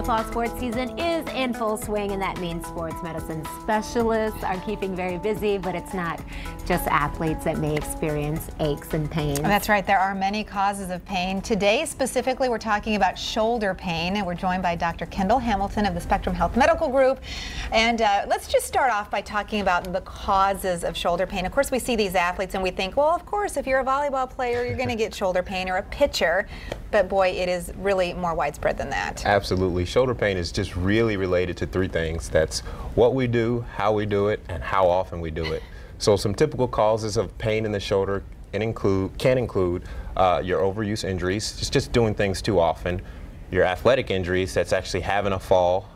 fall sports season is in full swing, and that means sports medicine specialists are keeping very busy, but it's not just athletes that may experience aches and pains. That's right. There are many causes of pain. Today, specifically, we're talking about shoulder pain, and we're joined by Dr. Kendall Hamilton of the Spectrum Health Medical Group. And let's just start off by talking about the causes of shoulder pain. Of course, we see these athletes and we think, well, of course, if you're a volleyball player, you're going to get shoulder pain, or a pitcher. But boy, it is really more widespread than that. Absolutely. Shoulder pain is just really related to three things. That's what we do, how we do it, and how often we do it. So some typical causes of pain in the shoulder can include your overuse injuries, just doing things too often, your athletic injuries, that's actually having a fall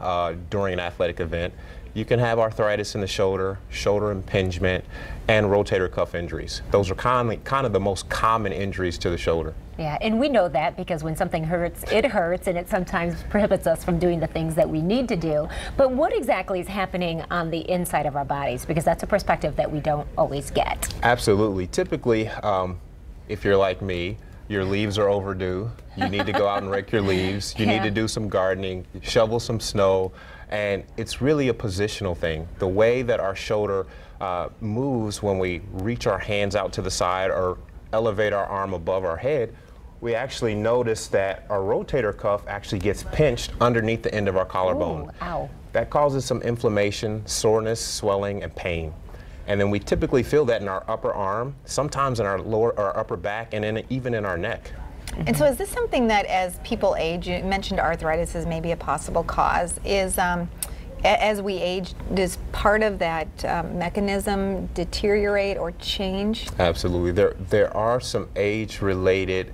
during an athletic event. You can have arthritis in the shoulder, shoulder impingement, and rotator cuff injuries. Those are kind of the most common injuries to the shoulder. Yeah, and we know that because when something hurts, and it sometimes prohibits us from doing the things that we need to do. But what exactly is happening on the inside of our bodies? Because that's a perspective that we don't always get. Absolutely. Typically, if you're like me, your leaves are overdue. You need to go out and rake your leaves. You need to do some gardening, shovel some snow, and it's really a positional thing. The way that our shoulder moves when we reach our hands out to the side or elevate our arm above our head, we actually notice that our rotator cuff actually gets pinched underneath the end of our collarbone. Ooh, ow. That causes some inflammation, soreness, swelling, and pain. And then we typically feel that in our upper arm, sometimes in our upper back, and even in our neck. And so is this something that as people age, you mentioned arthritis as maybe a possible cause, is as we age, does part of that mechanism deteriorate or change? Absolutely. There are some age-related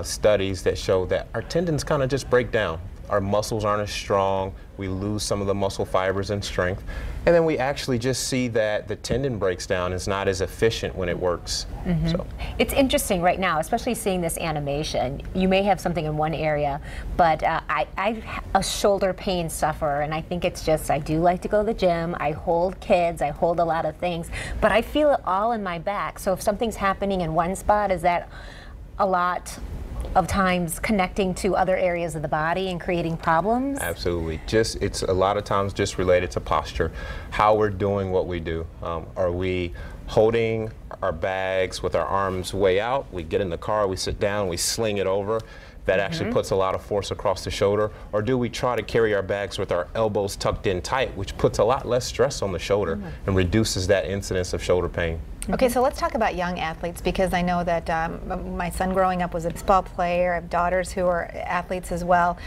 studies that show that our tendons kind of just break down. Our muscles aren't as strong. We lose some of the muscle fibers and strength. And then we actually just see that the tendon breaks down. It's not as efficient when it works. So. It's interesting right now, especially seeing this animation. You may have something in one area, but I'm a shoulder pain sufferer, and I think it's just, I do like to go to the gym. I hold kids. I hold a lot of things, but I feel it all in my back. So if something's happening in one spot, is that a lot of times connecting to other areas of the body and creating problems? Absolutely. It's a lot of times just related to posture, how we're doing what we do. Are we holding our bags with our arms way out? We get in the car, we sit down, we sling it over. That actually puts a lot of force across the shoulder. Or do we try to carry our bags with our elbows tucked in tight, which puts a lot less stress on the shoulder and reduces that incidence of shoulder pain. Okay, so let's talk about young athletes, because I know that my son growing up was a baseball player. I have daughters who are athletes as well.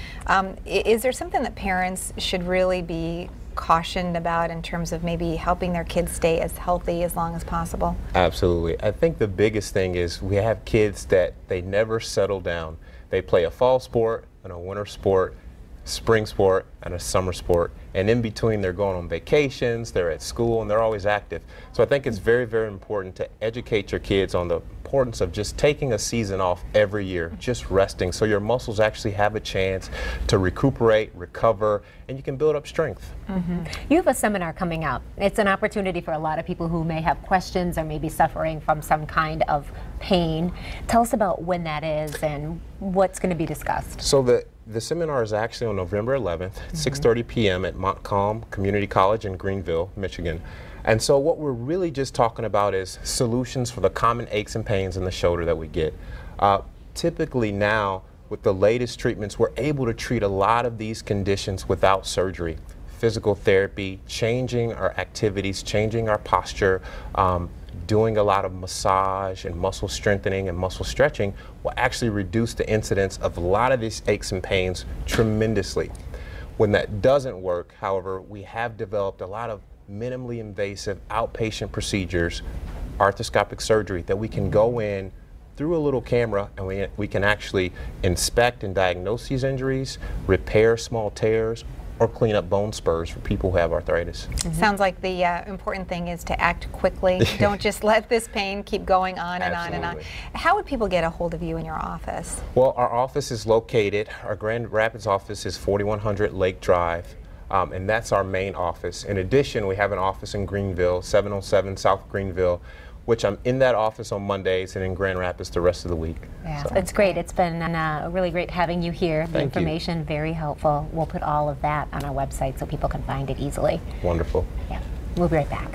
Is there something that parents should really be cautioned about in terms of maybe helping their kids stay as healthy as long as possible? Absolutely. I think the biggest thing is we have kids that they never settle down. They play a fall sport and a winter sport, spring sport and a summer sport, and in between they're going on vacations, they're at school, and they're always active. So I think it's very, very important to educate your kids on the importance of just taking a season off every year, just resting, so your muscles actually have a chance to recuperate, recover, and you can build up strength. You have a seminar coming up. It's an opportunity for a lot of people who may have questions or may be suffering from some kind of pain. Tell us about when that is and what's going to be discussed. So the seminar is actually on November 11th, 6:30 p.m. at Montcalm Community College in Greenville, Michigan. And so what we're really just talking about is solutions for the common aches and pains in the shoulder that we get. Typically now, with the latest treatments, we're able to treat a lot of these conditions without surgery. Physical therapy, changing our activities, changing our posture, doing a lot of massage and muscle strengthening and muscle stretching will actually reduce the incidence of a lot of these aches and pains tremendously. When that doesn't work, however, we have developed a lot of minimally invasive outpatient procedures, arthroscopic surgery, that we can go in through a little camera and we can actually inspect and diagnose these injuries, repair small tears, or clean up bone spurs for people who have arthritis. Sounds like the important thing is to act quickly. Don't just let this pain keep going on and on and on. How would people get a hold of you in your office? Well, our office is located, our Grand Rapids office is 4100 Lake Drive. And that's our main office. In addition, we have an office in Greenville, 707 South Greenville. which I'm in that office on Mondays and in Grand Rapids the rest of the week. Yeah, So. it's great. It's been really great having you here. The Thank you. information, very helpful. We'll put all of that on our website so people can find it easily. Wonderful. Yeah, we'll be right back.